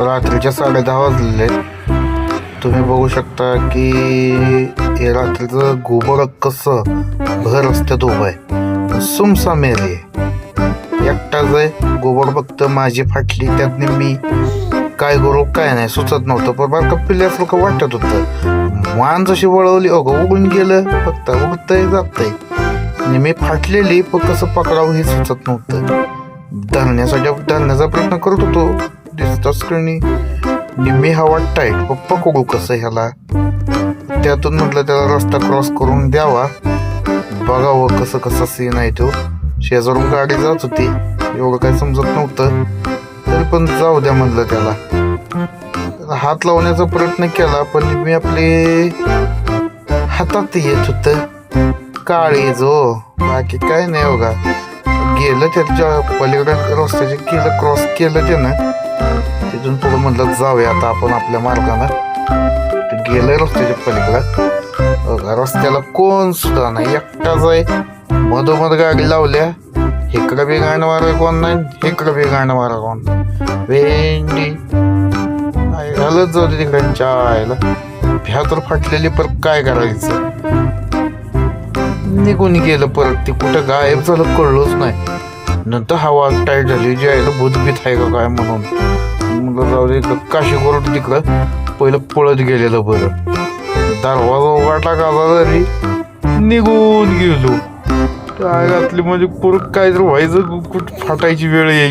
रात्रीच्या 10:30 वाजलेले आहेत. तुम्ही बघू शकता की हे रात्रीचं गोबर कसं भर रस्त्यात उभं आहे. सुमसाम एरिया आहे, एकटाच आहे. गोबर फक्त माझी फाटली, त्यातनी मी काय करू काय नाही सुचत नव्हतं. पण बारका पिल्यासारखं वाटत होतं. मान जशी वळवली उडून गेलं, फक्त उडतंय जातंय. आणि मी फाटलेली पण कसं पकडावं हे सुचत नव्हतं. धरण्याचा प्रयत्न करत होतो. दिसता स्क्रीनी निम्मी हवा टाईट, पकडू कसं ह्याला. त्यातून म्हटलं त्याला रस्ता क्रॉस करून द्यावा, बघावं कसं कसं सीन आहे तो. शेजारून गाडी जात होती, एवढं काही समजत नव्हतं, तरी पण जाऊ द्या म्हणलं त्याला. हात लावण्याचा प्रयत्न केला पण मी आपले हातात येत होतं काळी जो, बाकी काय नाही बघा. गेलं त्याच्या पलीकडे रस्त्याचे केलं, क्रॉस केलं त्यानं. तिथून पुढे म्हटलं जाऊया आता आपण आपल्या मार्गानं. गेलंय रस्त्याच्या पलीकडं. रस्त्याला कोण सुद्धा नाही, एकटाच आहे. मधोमध गाडी लावल्या, इकडं बी गाणं मारा कोण नाही, इकडं बी गाणं मारा कोण. भेंडी घालत जाऊ दे तिकड्यांच्या आयला. भ्या तर फाटलेली, परत काय करायचं. निघून गेलं परत. ती कुठं गायब झालं कळलंच नाही. नंतर हवा टाईट झाली, जे आहे भूतभीत आहे का काय म्हणून म्हणलं जाऊ दे इकडं काशी कोरट तिकडं पहिलं पळत गेलेलं बरं. दरवाजा उघडला का तरी निघून गेलो. काय घातली म्हणजे परत काय तर व्हायचं, कुठं फाटायची वेळ येईल.